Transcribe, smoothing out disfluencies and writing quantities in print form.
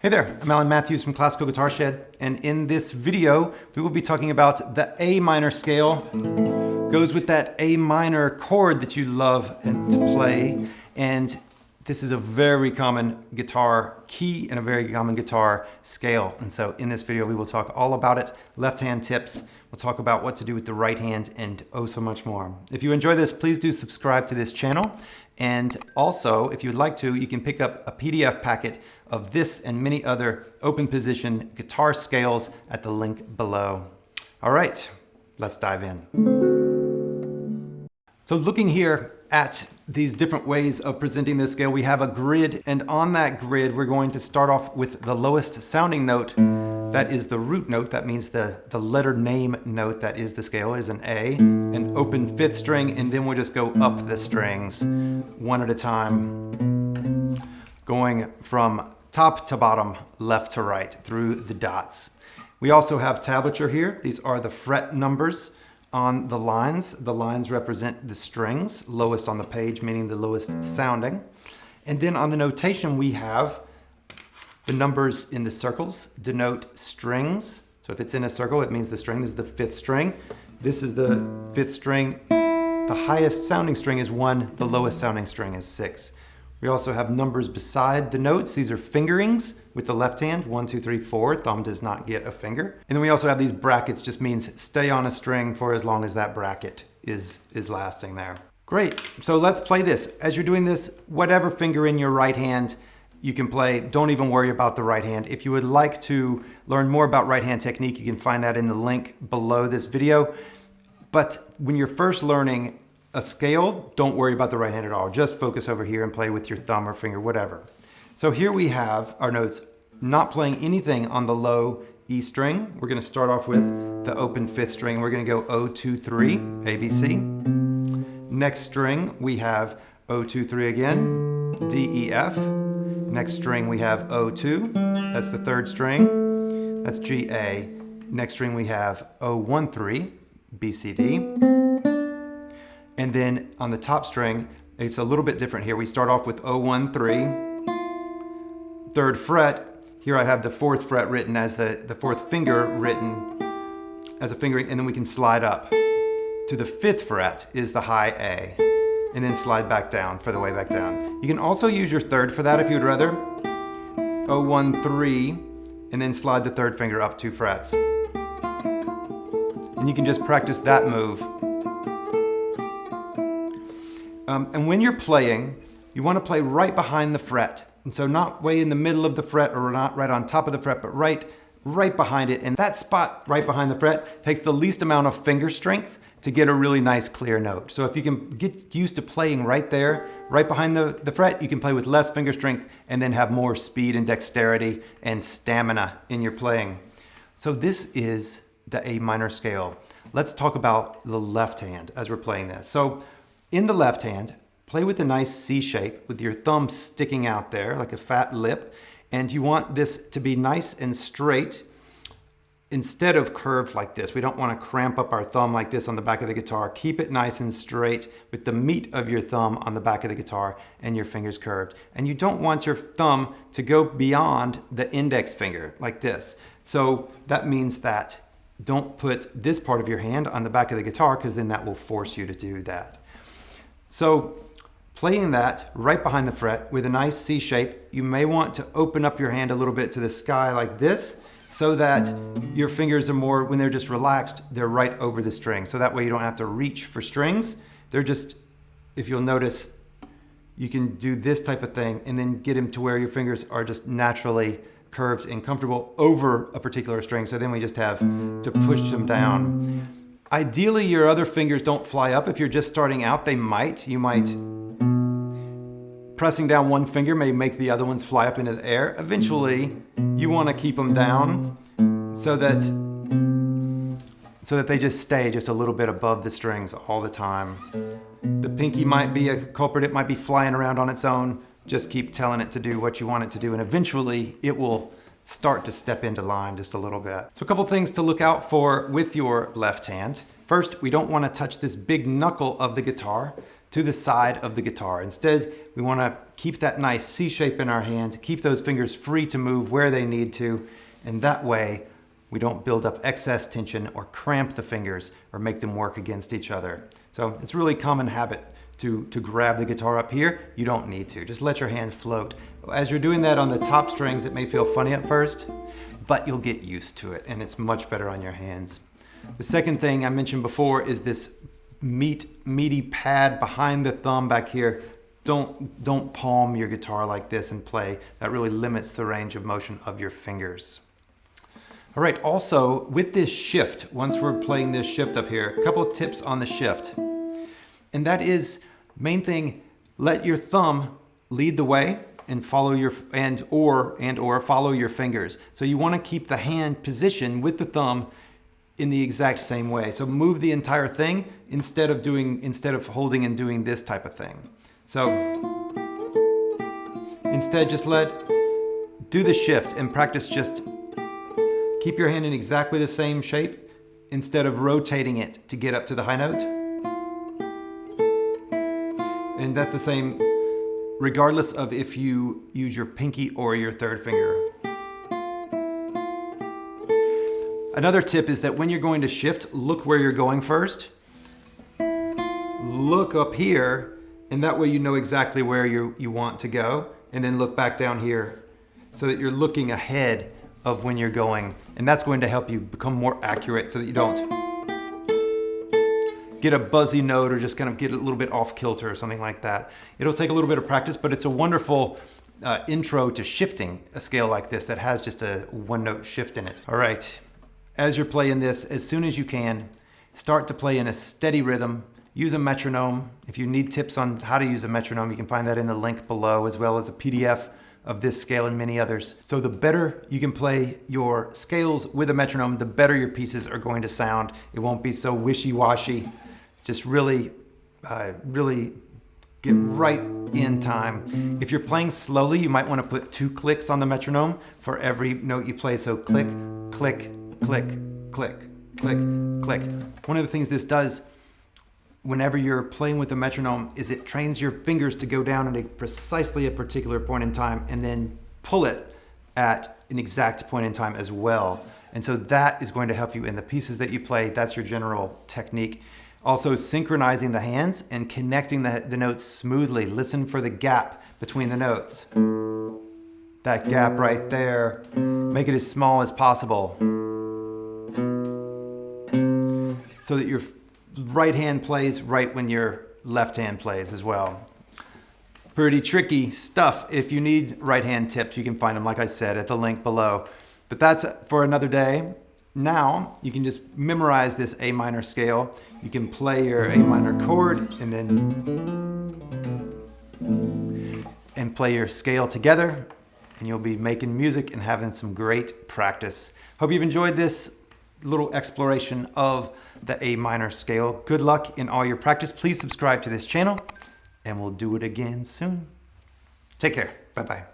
Hey there, I'm Alan Matthews from Classical Guitar Shed, and in this video we will be talking about the A minor scale. Goes with that A minor chord that you love and to play, and this is a very common guitar key and a very common guitar scale. And so in this video we will talk all about it, left hand tips, we'll talk about what to do with the right hand, and oh so much more. If you enjoy this, please do subscribe to this channel. And also, if you'd like to, you can pick up a PDF packet of this and many other open position guitar scales at the link below. All right, let's dive in. So looking here at these different ways of presenting this scale, we have a grid, and on that grid we're going to start off with the lowest sounding note. That is the root note. That means the letter name note that is the scale is an A, an open fifth string, and then we'll just go up the strings one at a time, going from top to bottom, left to right through the dots. We also have tablature here. These are the fret numbers on the lines. The lines represent the strings, lowest on the page, meaning the lowest sounding. And then on the notation we have the numbers in the circles denote strings. So if it's in a circle, it means the string. This is the fifth string. This is the fifth string. The highest sounding string is 1. The lowest sounding string is 6. We also have numbers beside the notes. These are fingerings with the left hand. 1, 2, 3, 4. Thumb does not get a finger. And then we also have these brackets, just means stay on a string for as long as that bracket is lasting there. Great. So let's play this. As you're doing this, whatever finger in your right hand you can play. Don't even worry about the right hand. If you would like to learn more about right hand technique, you can find that in the link below this video. But when you're first learning a scale, don't worry about the right hand at all. Just focus over here and play with your thumb or finger, whatever. So here we have our notes, not playing anything on the low E string. We're going to start off with the open fifth string. We're going to go O, 2, 3, A, B, C. Next string, we have O, 2, 3 again, D, E, F. Next string we have O2, that's the third string, that's G, A. Next string we have O1, 3, B, C, D. And then on the top string, it's a little bit different here. We start off with O1, 3, third fret. Here I have the fourth fret written as the fourth finger written as a fingering, and then we can slide up. To the fifth fret is the high A. And then slide back down for the way back down. You can also use your third for that if you'd rather. O1, 3, and then slide the third finger up 2 frets. And you can just practice that move. And when you're playing, you want to play right behind the fret. And so not way in the middle of the fret or not right on top of the fret, but right behind it. And that spot right behind the fret takes the least amount of finger strength to get a really nice clear note. So if you can get used to playing right there, right behind the fret, you can play with less finger strength and then have more speed and dexterity and stamina in your playing. So this is the A minor scale. Let's talk about the left hand as we're playing this. So in the left hand, play with a nice C shape with your thumb sticking out there like a fat lip. And you want this to be nice and straight instead of curved like this. We don't want to cramp up our thumb like this on the back of the guitar. Keep it nice and straight with the meat of your thumb on the back of the guitar and your fingers curved. And you don't want your thumb to go beyond the index finger like this. So that means that don't put this part of your hand on the back of the guitar, because then that will force you to do that. So playing that right behind the fret with a nice C shape, you may want to open up your hand a little bit to the sky like this, so that your fingers are more, when they're just relaxed, they're right over the string. So that way you don't have to reach for strings. They're just, if you'll notice, you can do this type of thing and then get them to where your fingers are just naturally curved and comfortable over a particular string. So then we just have to push them down. Ideally, your other fingers don't fly up. If you're just starting out, they might. You might, pressing down one finger may make the other ones fly up into the air. Eventually, you want to keep them down so that they just stay just a little bit above the strings all the time. The pinky might be a culprit. It might be flying around on its own. Just keep telling it to do what you want it to do, and eventually it will start to step into line just a little bit. So a couple things to look out for with your left hand. First, we don't want to touch this big knuckle of the guitar. to the side of the guitar. Instead, we want to keep that nice C shape in our hand, keep those fingers free to move where they need to, and that way we don't build up excess tension or cramp the fingers or make them work against each other. So it's a really common habit to grab the guitar up here. You don't need to, just let your hand float. As you're doing that on the top strings, it may feel funny at first, but you'll get used to it and it's much better on your hands. The second thing I mentioned before is this meaty pad behind the thumb back here. Don't palm your guitar like this and play. That really limits the range of motion of your fingers. All right, also with this shift, once we're playing this shift up here, a couple of tips on the shift. And that is, main thing, let your thumb lead the way and follow your or follow your fingers. So you want to keep the hand position with the thumb in the exact same way. So move the entire thing instead of holding and doing this type of thing. So instead just do the shift and practice just keep your hand in exactly the same shape instead of rotating it to get up to the high note. And that's the same regardless of if you use your pinky or your third finger. Another tip is that when you're going to shift, look where you're going first. Look up here, and that way you know exactly where you want to go, and then look back down here so that you're looking ahead of when you're going. And that's going to help you become more accurate so that you don't get a buzzy note or just kind of get a little bit off kilter or something like that. It'll take a little bit of practice, but it's a wonderful intro to shifting a scale like this that has just a one note shift in it. All right. As you're playing this, as soon as you can, start to play in a steady rhythm. Use a metronome. If you need tips on how to use a metronome, you can find that in the link below, as well as a PDF of this scale and many others. So the better you can play your scales with a metronome, the better your pieces are going to sound. It won't be so wishy-washy. Just really get right in time. If you're playing slowly, you might want to put 2 clicks on the metronome for every note you play. So click, click, click, click, click, click. One of the things this does whenever you're playing with the metronome is it trains your fingers to go down at precisely a particular point in time and then pull it at an exact point in time as well. And so that is going to help you in the pieces that you play. That's your general technique. Also synchronizing the hands and connecting the notes smoothly. Listen for the gap between the notes. That gap right there. Make it as small as possible, so that your right hand plays right when your left hand plays as well. Pretty tricky stuff. If you need right hand tips, you can find them, like I said, at the link below. But that's for another day. Now you can just memorize this A minor scale. You can play your A minor chord and play your scale together, and you'll be making music and having some great practice. Hope you've enjoyed this little exploration of the A minor scale. Good luck in all your practice. Please subscribe to this channel, and we'll do it again soon. Take care. Bye-bye.